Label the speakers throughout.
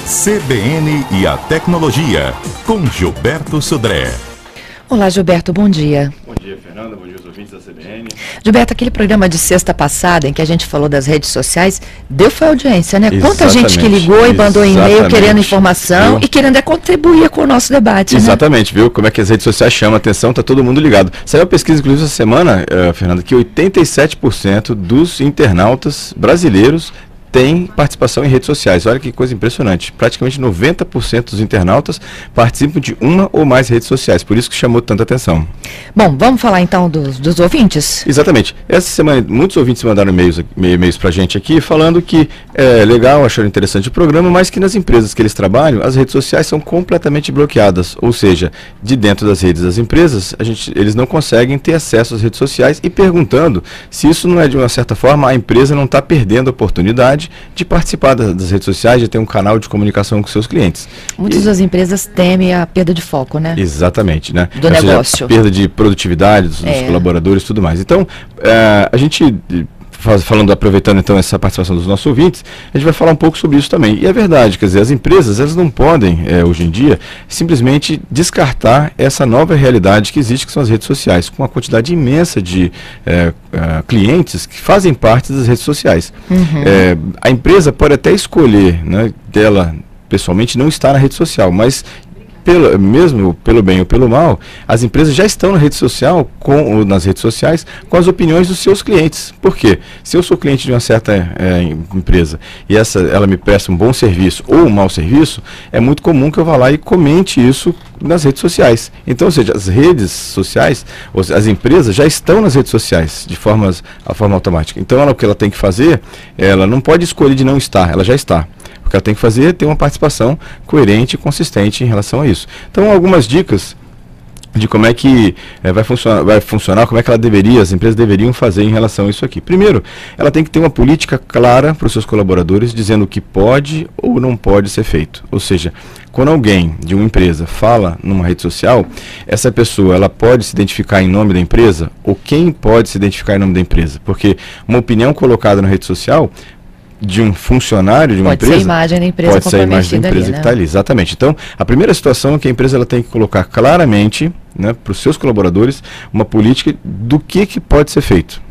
Speaker 1: CBN e a Tecnologia, com Gilberto Sodré.
Speaker 2: Olá, Gilberto, bom dia.
Speaker 3: Bom dia, Fernanda, bom dia aos ouvintes da CBN.
Speaker 2: Gilberto, aquele programa de sexta passada em que a gente falou das redes sociais, foi audiência, né? Quanta gente que ligou e mandou e-mail querendo informação e querendo contribuir com o nosso debate,
Speaker 3: Exatamente, viu? Como é que as redes sociais chamam a atenção, tá todo mundo ligado. Saiu uma pesquisa, inclusive, essa semana, Fernanda, que 87% dos internautas brasileiros tem participação em redes sociais. Olha que coisa impressionante. Praticamente 90% dos internautas participam de uma ou mais redes sociais. Por isso que chamou tanta atenção.
Speaker 2: Bom, vamos falar então dos ouvintes?
Speaker 3: Exatamente. Essa semana, muitos ouvintes mandaram e-mails pra gente aqui, falando que é legal, acharam interessante o programa, mas que nas empresas que eles trabalham, as redes sociais são completamente bloqueadas. Ou seja, de dentro das redes das empresas, eles não conseguem ter acesso às redes sociais, e perguntando se isso não é, de uma certa forma, a empresa não está perdendo a oportunidade de participar das redes sociais, de ter um canal de comunicação com seus clientes.
Speaker 2: Muitas das empresas temem a perda de foco, né?
Speaker 3: Exatamente, né?
Speaker 2: Do negócio.
Speaker 3: Seja, a perda de produtividade dos colaboradores e tudo mais. Então, a gente, aproveitando então essa participação dos nossos ouvintes, a gente vai falar um pouco sobre isso também. E é verdade, quer dizer, as empresas, elas não podem, hoje em dia, simplesmente descartar essa nova realidade que existe, que são as redes sociais, com uma quantidade imensa de clientes que fazem parte das redes sociais. A empresa pode até escolher, né, dela pessoalmente não estar na rede social, mas mesmo pelo bem ou pelo mal, as empresas já estão na rede social, nas redes sociais, com as opiniões dos seus clientes. Por quê? Se eu sou cliente de uma certa empresa e ela me presta um bom serviço ou um mau serviço, é muito comum que eu vá lá e comente isso nas redes sociais. Então, ou seja, as redes sociais, as empresas já estão nas redes sociais de forma automática. Então, o que ela tem que fazer, ela não pode escolher de não estar, ela já está. O que ela tem que fazer é ter uma participação coerente e consistente em relação a isso. Então, algumas dicas de como é que vai funcionar, como é que as empresas deveriam fazer em relação a isso aqui. Primeiro, ela tem que ter uma política clara para os seus colaboradores, dizendo o que pode ou não pode ser feito. Ou seja, quando alguém de uma empresa fala numa rede social, essa pessoa ela pode se identificar em nome da empresa, ou quem pode se identificar em nome da empresa? Porque uma opinião colocada na rede social de um funcionário de uma empresa,
Speaker 2: pode ser a imagem da empresa,
Speaker 3: pode ser a imagem da empresa ali, né? Que está ali, exatamente. Então, a primeira situação é que a empresa ela tem que colocar claramente, né, para os seus colaboradores, uma política do que pode ser feito.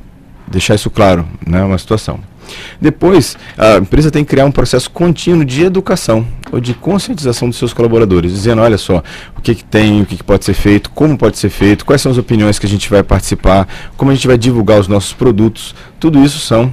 Speaker 3: Deixar isso claro, né, uma situação. Depois, a empresa tem que criar um processo contínuo de educação ou de conscientização dos seus colaboradores, dizendo, olha só, o que tem, o que pode ser feito, como pode ser feito, quais são as opiniões que a gente vai participar, como a gente vai divulgar os nossos produtos. Tudo isso são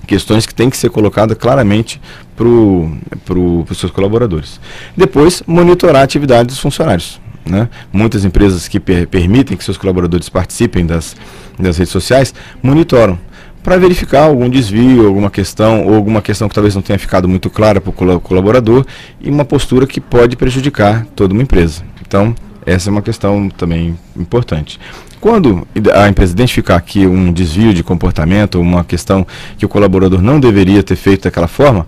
Speaker 3: questões que têm que ser colocadas claramente para os seus colaboradores. Depois, monitorar a atividade dos funcionários, né? Muitas empresas que permitem que seus colaboradores participem das redes sociais, monitoram para verificar algum desvio, alguma questão que talvez não tenha ficado muito clara para o colaborador, e uma postura que pode prejudicar toda uma empresa. Então, essa é uma questão também importante. Quando a empresa identificar que um desvio de comportamento, uma questão que o colaborador não deveria ter feito daquela forma,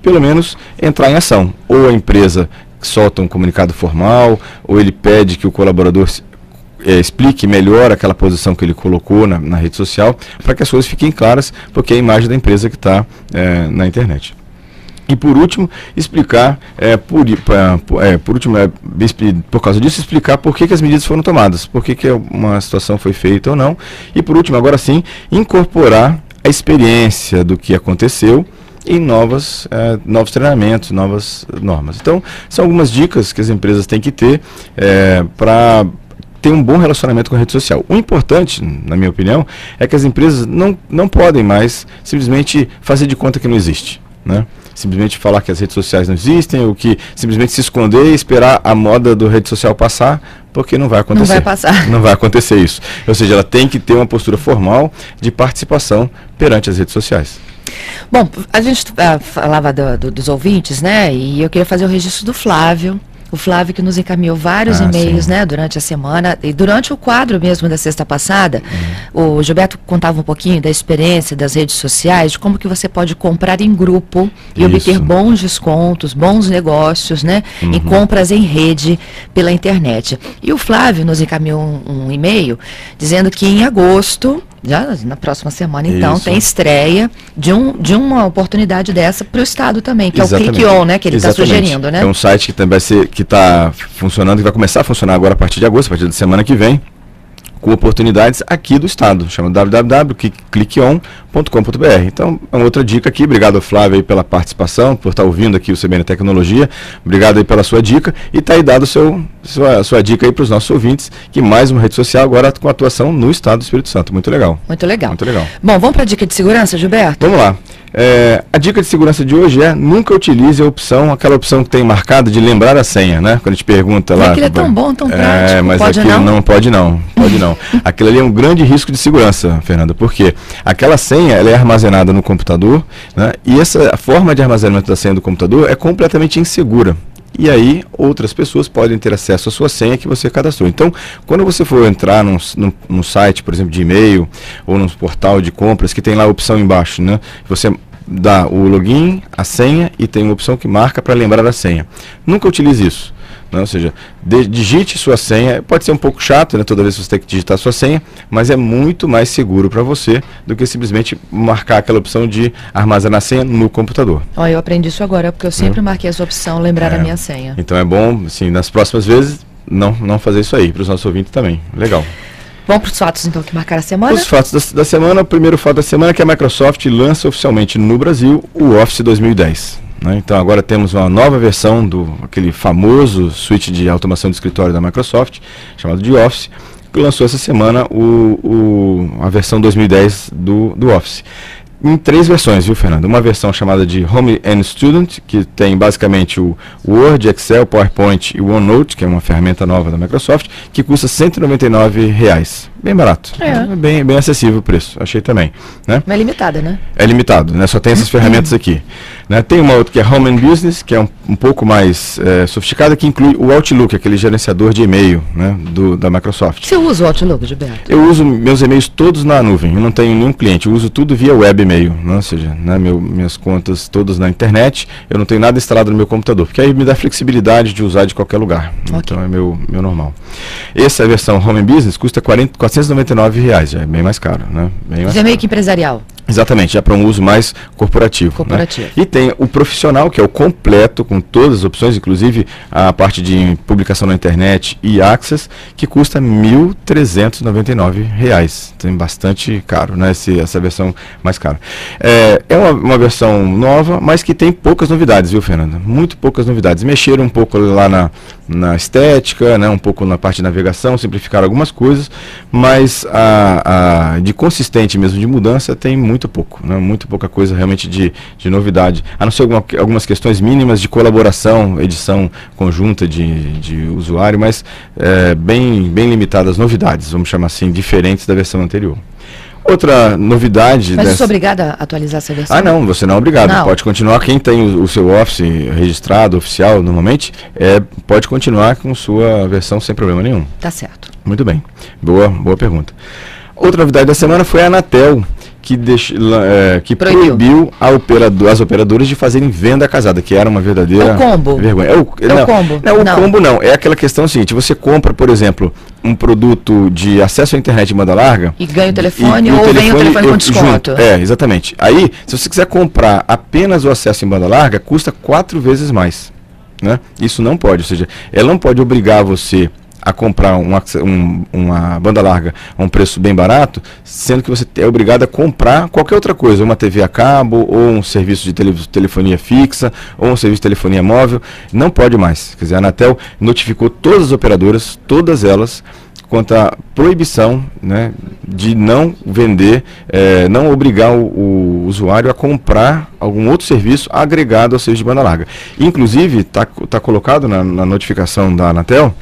Speaker 3: pelo menos entrar em ação. Ou a empresa solta um comunicado formal, ou ele pede que o colaborador explique melhor aquela posição que ele colocou na rede social, para que as coisas fiquem claras, porque é a imagem da empresa que está na internet. E por último, explicar, por causa disso, explicar por que as medidas foram tomadas, por que uma situação foi feita ou não. E por último, agora sim, incorporar a experiência do que aconteceu em novos treinamentos, novas normas. Então, são algumas dicas que as empresas têm que ter para ter um bom relacionamento com a rede social. O importante, na minha opinião, é que as empresas não podem mais simplesmente fazer de conta que não existe, né? Simplesmente falar que as redes sociais não existem, ou que simplesmente se esconder e esperar a moda da rede social passar, porque não vai acontecer.
Speaker 2: Não vai passar.
Speaker 3: Não vai acontecer isso. Ou seja, ela tem que ter uma postura formal de participação perante as redes sociais.
Speaker 2: Bom, a gente falava dos ouvintes, né? E eu queria fazer o registro do Flávio. O Flávio que nos encaminhou vários e-mails, né, durante a semana e durante o quadro mesmo da sexta passada. O Gilberto contava um pouquinho da experiência das redes sociais, de como que você pode comprar em grupo e obter bons descontos, bons negócios, né, em compras em rede pela internet. E o Flávio nos encaminhou um e-mail dizendo que em agosto, já na próxima semana, então, tem estreia de uma oportunidade dessa para o Estado também, que
Speaker 3: Exatamente.
Speaker 2: é o Click On, né, que ele está sugerindo, né?
Speaker 3: É um site que também está funcionando, que vai começar a funcionar agora a partir de agosto, a partir da semana que vem, com oportunidades aqui do Estado, chama www.clickeon.com.br. Então, é uma outra dica aqui. Obrigado, Flávio, aí, pela participação, por estar ouvindo aqui o CBN Tecnologia. Obrigado aí pela sua dica. E está aí dado sua dica aí para os nossos ouvintes, que mais uma rede social agora com atuação no Estado do Espírito Santo. Muito legal.
Speaker 2: Muito legal.
Speaker 3: Muito legal.
Speaker 2: Bom, vamos para a dica de segurança, Gilberto?
Speaker 3: Vamos lá. A dica de segurança de hoje é: nunca utilize aquela opção que tem marcado de lembrar a senha, né? Quando a gente pergunta lá.
Speaker 2: Aquilo é tão bom, tão prático.
Speaker 3: Mas
Speaker 2: pode
Speaker 3: aquilo
Speaker 2: não?
Speaker 3: Pode não. Aquilo ali é um grande risco de segurança, Fernanda, porque aquela senha ela é armazenada no computador, né? E essa forma de armazenamento da senha do computador é completamente insegura. E aí, outras pessoas podem ter acesso à sua senha que você cadastrou. Então, quando você for entrar num site, por exemplo, de e-mail, ou num portal de compras, que tem lá a opção embaixo, né? Você dá o login, a senha, e tem uma opção que marca para lembrar a senha. Nunca utilize isso. Né? Ou seja, digite sua senha. Pode ser um pouco chato, né? Toda vez que você tem que digitar sua senha, mas é muito mais seguro para você do que simplesmente marcar aquela opção de armazenar a senha no computador.
Speaker 2: Eu aprendi isso agora, porque eu sempre marquei essa opção, lembrar a minha senha.
Speaker 3: Então é bom, assim, nas próximas vezes, não fazer isso aí, para os nossos ouvintes também. Legal.
Speaker 2: Vamos para os fatos, então, que marcaram a semana?
Speaker 3: Os fatos da semana. O primeiro fato da semana é que a Microsoft lança oficialmente no Brasil o Office 2010. Né? Então agora temos uma nova versão aquele famoso suíte de automação de escritório da Microsoft, chamado de Office, que lançou essa semana a versão 2010 do Office. Em 3 versões, viu, Fernando? Uma versão chamada de Home and Student, que tem basicamente o Word, Excel, PowerPoint e o OneNote, que é uma ferramenta nova da Microsoft, que custa R$ 199. Bem barato. Bem acessível o preço, achei também. Né?
Speaker 2: Mas é limitada, né?
Speaker 3: É limitado, né? Só tem essas ferramentas aqui. Né? Tem uma outra que é Home and Business, que é um pouco mais sofisticada, que inclui o Outlook, aquele gerenciador de e-mail, né? da Microsoft.
Speaker 2: Você usa o Outlook, Gilberto?
Speaker 3: Eu uso meus e-mails todos na nuvem, eu não tenho nenhum cliente, eu uso tudo via web e-mail, né? Ou seja, né? Minhas contas todas na internet, eu não tenho nada instalado no meu computador, porque aí me dá flexibilidade de usar de qualquer lugar. Okay. Então é meu normal. Essa versão Home and Business custa R$ 499, já é bem mais caro, né?
Speaker 2: Isso é meio que empresarial.
Speaker 3: Exatamente, já para um uso mais corporativo. Né? E tem o profissional, que é o completo, com todas as opções, inclusive a parte de publicação na internet e access, que custa R$ 1.399. Tem bastante caro, né? Essa versão mais cara. É uma versão nova, mas que tem poucas novidades, viu, Fernanda? Muito poucas novidades. Mexeram um pouco lá na estética, né? Um pouco na parte de navegação, simplificaram algumas coisas, mas de consistente mesmo, de mudança, tem muito pouco, né? Muito pouca coisa realmente de novidade, a não ser algumas questões mínimas de colaboração, edição conjunta de usuário, mas bem limitadas novidades, vamos chamar assim, diferentes da versão anterior. Outra novidade...
Speaker 2: Mas eu sou obrigada a atualizar essa versão?
Speaker 3: Não, você não é obrigado. Não. Pode continuar, quem tem o seu Office registrado, oficial, normalmente, pode continuar com sua versão sem problema nenhum.
Speaker 2: Tá certo.
Speaker 3: Muito bem. Boa pergunta. Outra novidade da semana foi a Anatel, que proibiu as operadoras de fazerem venda casada, que era uma verdadeira vergonha.
Speaker 2: O combo?
Speaker 3: Não, o combo não. É aquela questão seguinte: você compra, por exemplo, um produto de acesso à internet de banda larga...
Speaker 2: E ganha o telefone ou vem o telefone com desconto.
Speaker 3: Exatamente. Aí, se você quiser comprar apenas o acesso em banda larga, custa 4 vezes mais. Né? Isso não pode, ou seja, ela não pode obrigar você a comprar uma banda larga a um preço bem barato, sendo que você é obrigado a comprar qualquer outra coisa, uma TV a cabo, ou um serviço de telefonia fixa, ou um serviço de telefonia móvel. Não pode mais. Quer dizer, a Anatel notificou todas as operadoras, todas elas, quanto à proibição, né, de não vender, não obrigar o usuário a comprar algum outro serviço agregado ao serviço de banda larga. Inclusive, está colocado na notificação da Anatel,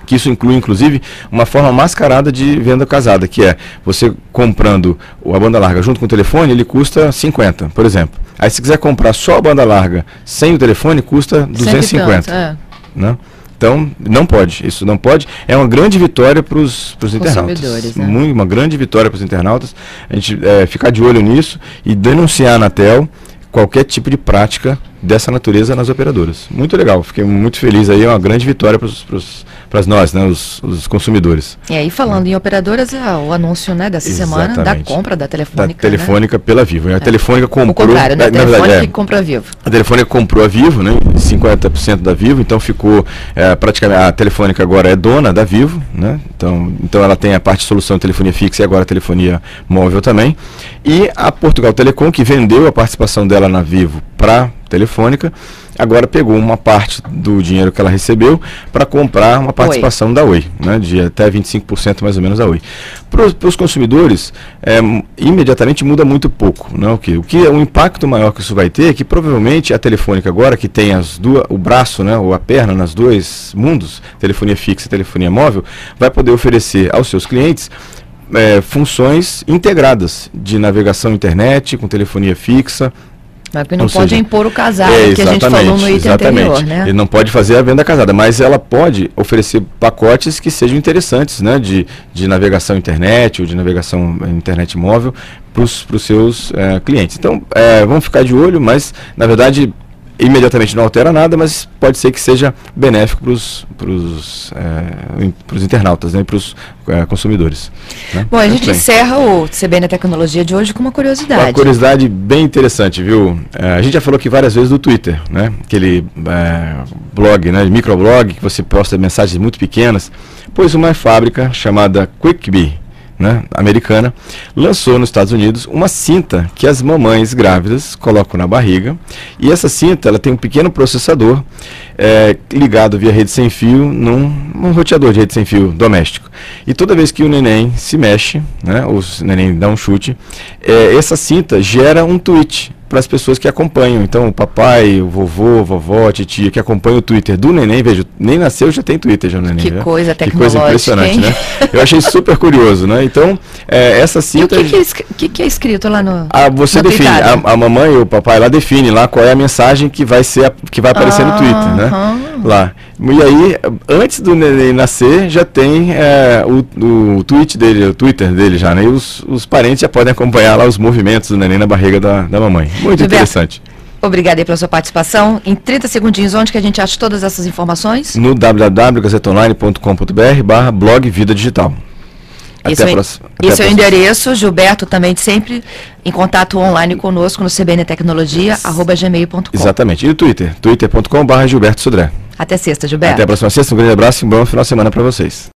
Speaker 3: que isso inclui, inclusive, uma forma mascarada de venda casada, que é você comprando a banda larga junto com o telefone, ele custa 50, por exemplo. Aí, se quiser comprar só a banda larga sem o telefone, custa 250. Né? Então, não pode. Isso não pode. É uma grande vitória para os internautas.
Speaker 2: Né?
Speaker 3: Uma grande vitória para os internautas. A gente ficar de olho nisso e denunciar a Anatel qualquer tipo de prática dessa natureza nas operadoras. Muito legal. Fiquei muito feliz aí. É uma grande vitória para os nós, né, os consumidores.
Speaker 2: E falando em operadoras, o anúncio, né, dessa semana da compra da Telefônica.
Speaker 3: Da Telefônica, né? Pela Vivo. A Telefônica comprou...
Speaker 2: O contrário, né? A Telefônica que comprou a Vivo.
Speaker 3: A Telefônica comprou a Vivo, né? 50% da Vivo, então ficou praticamente... A Telefônica agora é dona da Vivo, né? Então ela tem a parte de solução de telefonia fixa e agora a telefonia móvel também. E a Portugal Telecom, que vendeu a participação dela na Vivo para Telefônica, agora pegou uma parte do dinheiro que ela recebeu para comprar uma participação da Oi, né, de até 25% mais ou menos da Oi. Para os consumidores, imediatamente muda muito pouco. Né, o impacto maior que isso vai ter é que provavelmente a Telefônica agora, que tem o braço, né, ou a perna nas dois mundos, telefonia fixa e telefonia móvel, vai poder oferecer aos seus clientes funções integradas de navegação internet, com telefonia fixa.
Speaker 2: Mas que não pode impor o casado, que a gente falou no item anterior, né?
Speaker 3: Ele não pode fazer a venda casada, mas ela pode oferecer pacotes que sejam interessantes, né? De navegação internet ou de navegação internet móvel para os seus clientes. Então, vamos ficar de olho, mas, na verdade, imediatamente não altera nada, mas pode ser que seja benéfico para os internautas, né, para os consumidores. Né?
Speaker 2: Bom, a gente encerra o CBN Tecnologia de hoje com uma curiosidade.
Speaker 3: Uma curiosidade bem interessante, viu? A gente já falou aqui várias vezes do Twitter, né? Aquele blog, né, microblog, que você posta mensagens muito pequenas, pois uma fábrica chamada QuickBee, né, americana, lançou nos Estados Unidos uma cinta que as mamães grávidas colocam na barriga, e essa cinta ela tem um pequeno processador ligado via rede sem fio num roteador de rede sem fio doméstico. E toda vez que o neném se mexe, né, ou o neném dá um chute, essa cinta gera um tweet para as pessoas que acompanham. Então, o papai, o vovô, a vovó, a titia, que acompanha o Twitter do neném, veja, nem nasceu, já tem Twitter já no neném.
Speaker 2: Que coisa tecnológica,
Speaker 3: que coisa impressionante, né? Eu achei super curioso, né? Então, essa cinta...
Speaker 2: E o que é escrito lá no
Speaker 3: você
Speaker 2: no
Speaker 3: define, a mamãe ou o papai lá define lá qual é a mensagem que vai aparecer no Twitter, né? Lá. E aí, antes do neném nascer, já tem o tweet dele, o Twitter dele já, né? E os parentes já podem acompanhar lá os movimentos do neném na barriga da mamãe. Muito interessante.
Speaker 2: Obrigada aí pela sua participação. Em 30 segundinhos, onde que a gente acha todas essas informações?
Speaker 3: No www.gazetonline.com.br/blog Vida Digital.
Speaker 2: Esse é o endereço. Gilberto também sempre em contato online conosco no cbntecnologia@gmail.com.
Speaker 3: Exatamente. E no Twitter, twitter.com/Gilberto Sodré.
Speaker 2: Até sexta, Gilberto.
Speaker 3: Até a próxima sexta. Um grande abraço e um bom final de semana para vocês.